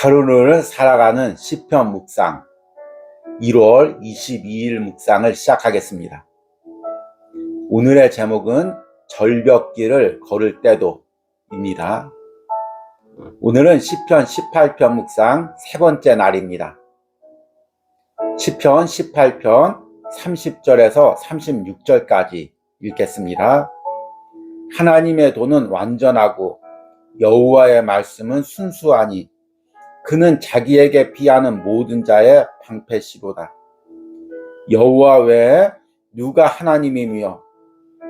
하루를 살아가는 시편 묵상 1월 22일 묵상을 시작하겠습니다. 오늘의 제목은 절벽길을 걸을 때도입니다. 오늘은 시편 18편 묵상 세 번째 날입니다. 시편 18편 30절에서 36절까지 읽겠습니다. 하나님의 도는 완전하고 여호와의 말씀은 순수하니 그는 자기에게 피하는 모든 자의 방패시로다. 여호와 외에 누가 하나님이며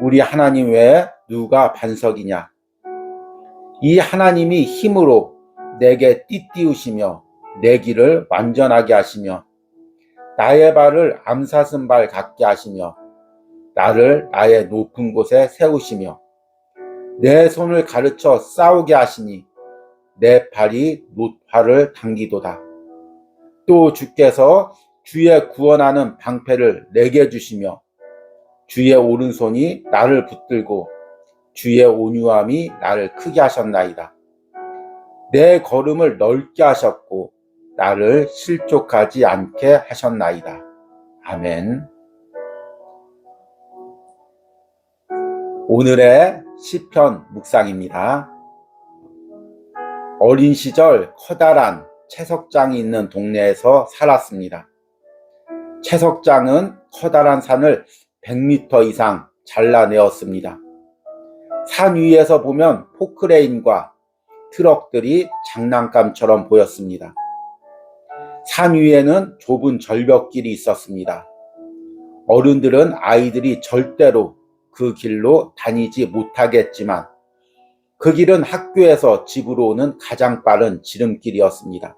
우리 하나님 외에 누가 반석이냐. 이 하나님이 힘으로 내게 띠띠우시며 내 길을 완전하게 하시며 나의 발을 암사슴 발 같게 하시며 나를 나의 높은 곳에 세우시며 내 손을 가르쳐 싸우게 하시니 내 팔이 놋화를 당기도다. 또 주께서 주의 구원하는 방패를 내게 주시며 주의 오른손이 나를 붙들고 주의 온유함이 나를 크게 하셨나이다. 내 걸음을 넓게 하셨고 나를 실족하지 않게 하셨나이다. 아멘. 오늘의 시편 묵상입니다. 어린 시절 커다란 채석장이 있는 동네에서 살았습니다. 채석장은 커다란 산을 100m 이상 잘라내었습니다. 산 위에서 보면 포크레인과 트럭들이 장난감처럼 보였습니다. 산 위에는 좁은 절벽길이 있었습니다. 어른들은 아이들이 절대로 그 길로 다니지 못하겠지만 그 길은 학교에서 집으로 오는 가장 빠른 지름길이었습니다.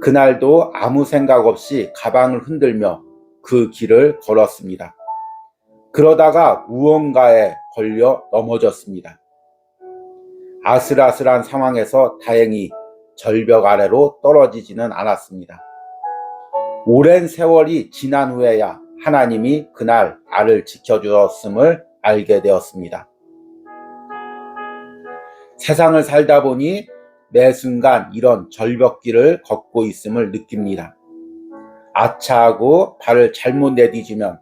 그날도 아무 생각 없이 가방을 흔들며 그 길을 걸었습니다. 그러다가 무언가에 걸려 넘어졌습니다. 아슬아슬한 상황에서 다행히 절벽 아래로 떨어지지는 않았습니다. 오랜 세월이 지난 후에야 하나님이 그날 나를 지켜주었음을 알게 되었습니다. 세상을 살다 보니 매 순간 이런 절벽길을 걷고 있음을 느낍니다. 아차하고 발을 잘못 내디지면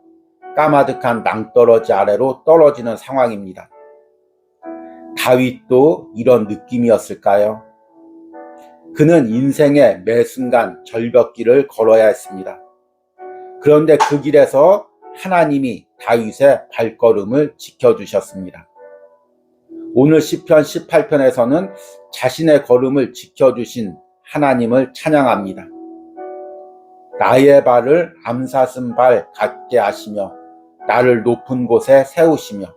까마득한 낭떠러지 아래로 떨어지는 상황입니다. 다윗도 이런 느낌이었을까요? 그는 인생의 매 순간 절벽길을 걸어야 했습니다. 그런데 그 길에서 하나님이 다윗의 발걸음을 지켜주셨습니다. 오늘 시편 18편에서는 자신의 걸음을 지켜주신 하나님을 찬양합니다. 나의 발을 암사슴 발 같게 하시며 나를 높은 곳에 세우시며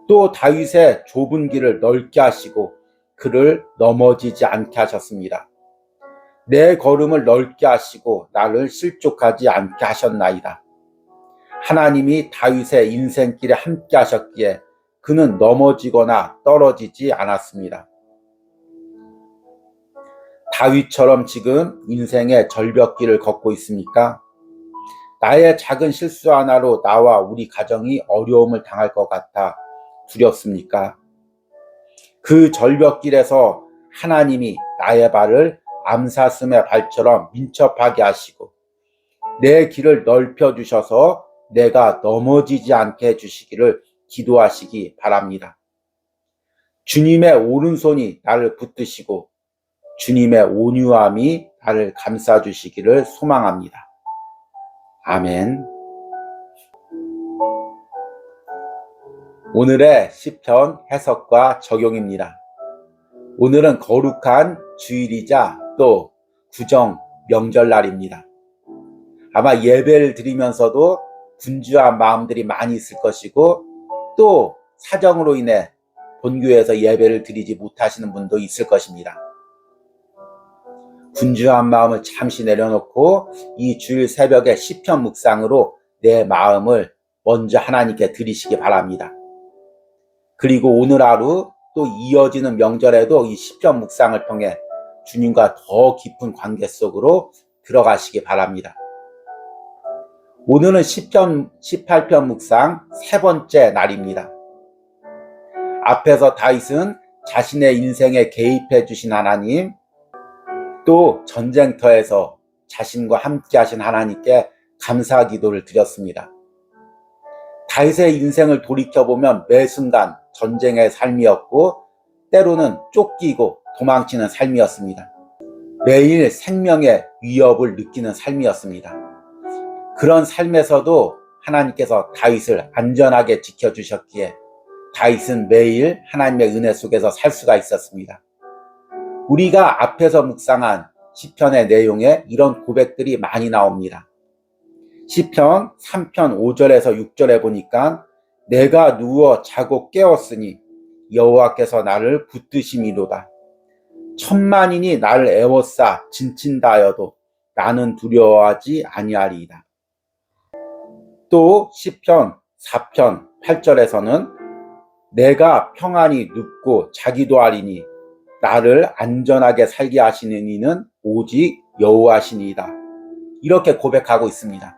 또 다윗의 좁은 길을 넓게 하시고 그를 넘어지지 않게 하셨습니다. 내 걸음을 넓게 하시고 나를 실족하지 않게 하셨나이다. 하나님이 다윗의 인생길에 함께 하셨기에 그는 넘어지거나 떨어지지 않았습니다. 다윗처럼 지금 인생의 절벽길을 걷고 있습니까? 나의 작은 실수 하나로 나와 우리 가정이 어려움을 당할 것 같아 두렵습니까? 그 절벽길에서 하나님이 나의 발을 암사슴의 발처럼 민첩하게 하시고 내 길을 넓혀주셔서 내가 넘어지지 않게 해주시기를 기도하시기 바랍니다. 주님의 오른손이 나를 붙드시고 주님의 온유함이 나를 감싸주시기를 소망합니다. 아멘. 오늘의 시편 해석과 적용입니다. 오늘은 거룩한 주일이자 또 구정 명절날입니다. 아마 예배를 드리면서도 분주한 마음들이 많이 있을 것이고 또 사정으로 인해 본교에서 예배를 드리지 못하시는 분도 있을 것입니다. 분주한 마음을 잠시 내려놓고 이 주일 새벽의 시편 묵상으로 내 마음을 먼저 하나님께 드리시기 바랍니다. 그리고 오늘 하루 또 이어지는 명절에도 이 시편 묵상을 통해 주님과 더 깊은 관계 속으로 들어가시기 바랍니다. 오늘은 시편 18편 묵상 세 번째 날입니다. 앞에서 다윗은 자신의 인생에 개입해 주신 하나님, 또 전쟁터에서 자신과 함께 하신 하나님께 감사 기도를 드렸습니다. 다윗의 인생을 돌이켜보면 매 순간 전쟁의 삶이었고 때로는 쫓기고 도망치는 삶이었습니다. 매일 생명의 위협을 느끼는 삶이었습니다. 그런 삶에서도 하나님께서 다윗을 안전하게 지켜주셨기에 다윗은 매일 하나님의 은혜 속에서 살 수가 있었습니다. 우리가 앞에서 묵상한 시편의 내용에 이런 고백들이 많이 나옵니다. 시편 3편 5절에서 6절에 보니까 내가 누워 자고 깨었으니 여호와께서 나를 붙드심이로다. 천만인이 나를 애워싸 진친다 하여도 나는 두려워하지 아니하리이다. 또 시편 4편 8절에서는 내가 평안히 눕고 자기도 하리니 나를 안전하게 살게 하시는 이는 오직 여호와시니이다. 이렇게 고백하고 있습니다.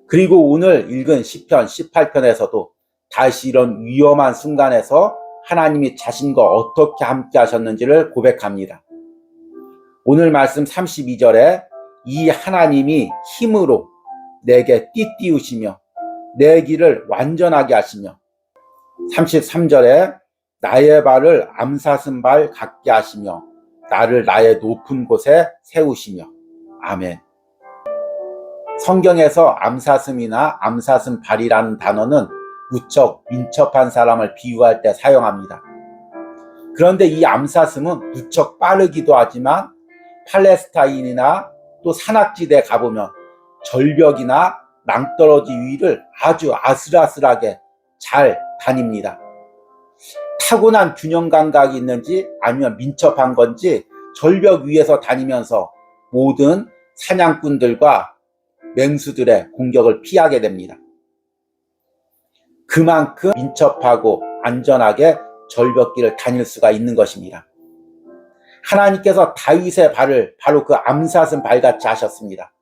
그리고 오늘 읽은 시편 18편에서도 다시 이런 위험한 순간에서 하나님이 자신과 어떻게 함께 하셨는지를 고백합니다. 오늘 말씀 32절에 이 하나님이 힘으로 내게 띠띠우시며 내 길을 완전하게 하시며 33절에 나의 발을 암사슴 발 같게 하시며 나를 나의 높은 곳에 세우시며 아멘. 성경에서 암사슴이나 암사슴 발이라는 단어는 무척 민첩한 사람을 비유할 때 사용합니다. 그런데 이 암사슴은 무척 빠르기도 하지만 팔레스타인이나 또 산악지대에 가보면 절벽이나 낭떠러지 위를 아주 아슬아슬하게 잘 다닙니다. 타고난 균형 감각이 있는지 아니면 민첩한 건지 절벽 위에서 다니면서 모든 사냥꾼들과 맹수들의 공격을 피하게 됩니다. 그만큼 민첩하고 안전하게 절벽길을 다닐 수가 있는 것입니다. 하나님께서 다윗의 발을 바로 그 암사슴 발같이 하셨습니다.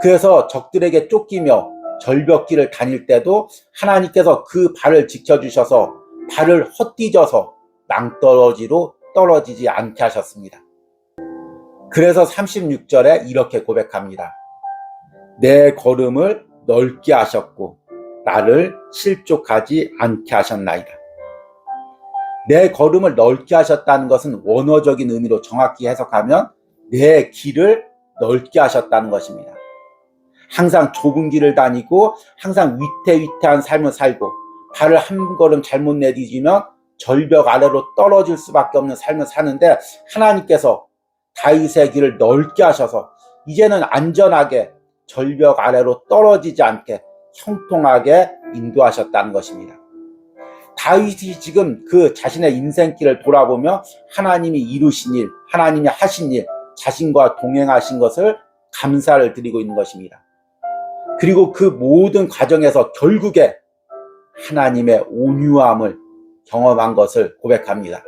그래서 적들에게 쫓기며 절벽길을 다닐 때도 하나님께서 그 발을 지켜주셔서 발을 헛디뎌서 낭떠러지로 떨어지지 않게 하셨습니다. 그래서 36절에 이렇게 고백합니다. 내 걸음을 넓게 하셨고 나를 실족하지 않게 하셨나이다. 내 걸음을 넓게 하셨다는 것은 원어적인 의미로 정확히 해석하면 내 길을 넓게 하셨다는 것입니다. 항상 좁은 길을 다니고 항상 위태위태한 삶을 살고 발을 한 걸음 잘못 내디디면 절벽 아래로 떨어질 수밖에 없는 삶을 사는데 하나님께서 다윗의 길을 넓게 하셔서 이제는 안전하게 절벽 아래로 떨어지지 않게 형통하게 인도하셨다는 것입니다. 다윗이 지금 그 자신의 인생길을 돌아보며 하나님이 이루신 일, 하나님이 하신 일, 자신과 동행하신 것을 감사를 드리고 있는 것입니다. 그리고 그 모든 과정에서 결국에 하나님의 온유함을 경험한 것을 고백합니다.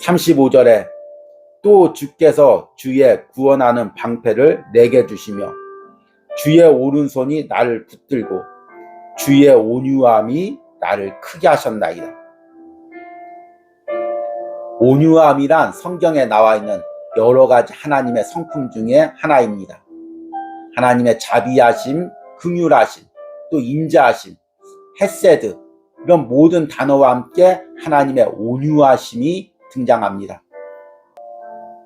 35절에 또 주께서 주의 구원하는 방패를 내게 주시며 주의 오른손이 나를 붙들고 주의 온유함이 나를 크게 하셨나이다. 온유함이란 성경에 나와 있는 여러 가지 하나님의 성품 중에 하나입니다. 하나님의 자비하심, 긍휼하심, 또 인자하심, 헤세드 이런 모든 단어와 함께 하나님의 온유하심이 등장합니다.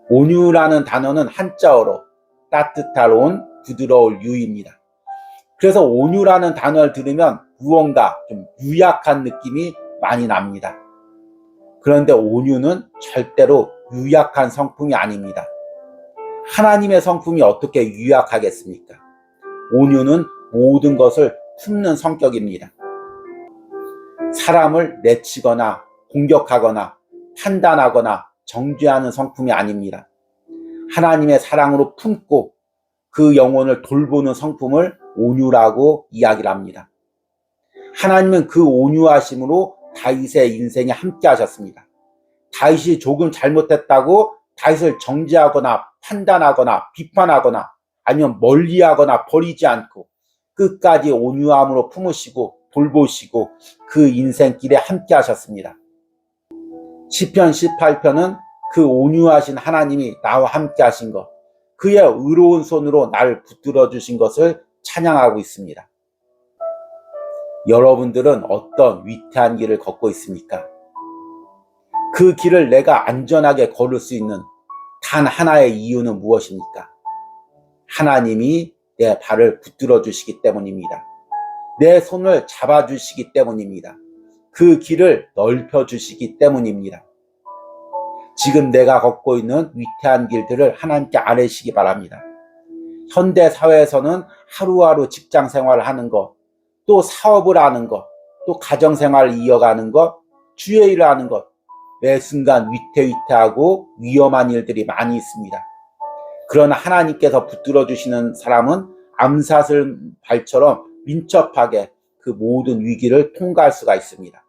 온유라는 단어는 한자어로 따뜻할 온, 부드러울 유입니다. 그래서 온유라는 단어를 들으면 무언가 좀 유약한 느낌이 많이 납니다. 그런데 온유는 절대로 유약한 성품이 아닙니다. 하나님의 성품이 어떻게 유약하겠습니까? 온유는 모든 것을 품는 성격입니다. 사람을 내치거나 공격하거나 판단하거나 정죄하는 성품이 아닙니다. 하나님의 사랑으로 품고 그 영혼을 돌보는 성품을 온유라고 이야기를 합니다. 하나님은 그 온유하심으로 다윗의 인생에 함께 하셨습니다. 다윗이 조금 잘못했다고 다윗을 정죄하거나 판단하거나 비판하거나 아니면 멀리하거나 버리지 않고 끝까지 온유함으로 품으시고 돌보시고 그 인생길에 함께 하셨습니다. 시편 18편은 그 온유하신 하나님이 나와 함께 하신 것, 그의 의로운 손으로 나를 붙들어 주신 것을 찬양하고 있습니다. 여러분들은 어떤 위태한 길을 걷고 있습니까? 그 길을 내가 안전하게 걸을 수 있는 단 하나의 이유는 무엇입니까? 하나님이 내 발을 붙들어 주시기 때문입니다. 내 손을 잡아 주시기 때문입니다. 그 길을 넓혀 주시기 때문입니다. 지금 내가 걷고 있는 위태한 길들을 하나님께 아뢰시기 바랍니다. 현대 사회에서는 하루하루 직장 생활을 하는 것, 또 사업을 하는 것, 또 가정 생활을 이어가는 것, 주의 일을 하는 것, 매 순간 위태위태하고 위험한 일들이 많이 있습니다. 그러나 하나님께서 붙들어 주시는 사람은 암사슬 발처럼 민첩하게 그 모든 위기를 통과할 수가 있습니다.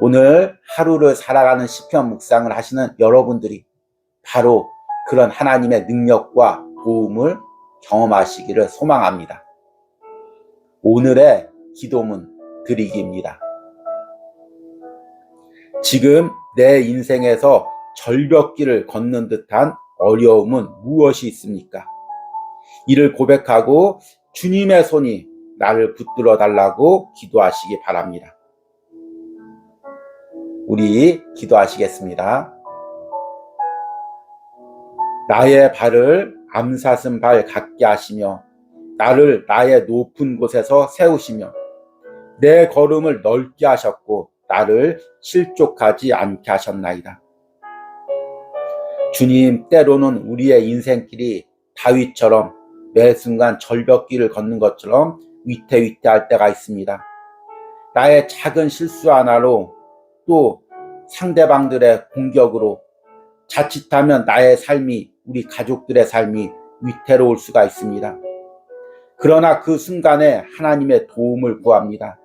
오늘 하루를 살아가는 시편 묵상을 하시는 여러분들이 바로 그런 하나님의 능력과 도움을 경험하시기를 소망합니다. 오늘의 기도문 드리기입니다. 지금 내 인생에서 절벽길을 걷는 듯한 어려움은 무엇이 있습니까? 이를 고백하고 주님의 손이 나를 붙들어 달라고 기도하시기 바랍니다. 우리 기도하시겠습니다. 나의 발을 암사슴 발 같게 하시며 나를 나의 높은 곳에서 세우시며 내 걸음을 넓게 하셨고 나를 실족하지 않게 하셨나이다. 주님, 때로는 우리의 인생길이 다윗처럼 매 순간 절벽길을 걷는 것처럼 위태위태할 때가 있습니다. 나의 작은 실수 하나로 또 상대방들의 공격으로 자칫하면 나의 삶이, 우리 가족들의 삶이 위태로울 수가 있습니다. 그러나 그 순간에 하나님의 도움을 구합니다.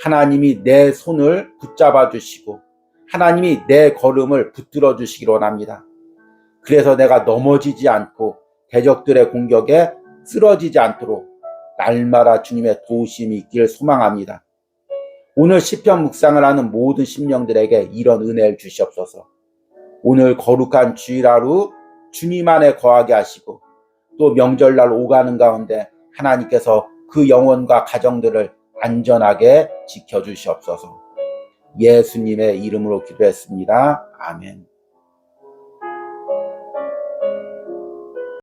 하나님이 내 손을 붙잡아 주시고 하나님이 내 걸음을 붙들어 주시기를 원합니다. 그래서 내가 넘어지지 않고 대적들의 공격에 쓰러지지 않도록 날마다 주님의 도우심이 있기를 소망합니다. 오늘 시편 묵상을 하는 모든 심령들에게 이런 은혜를 주시옵소서. 오늘 거룩한 주일 하루 주님 안에 거하게 하시고 또 명절날 오가는 가운데 하나님께서 그 영혼과 가정들을 안전하게 지켜주시옵소서. 예수님의 이름으로 기도했습니다. 아멘.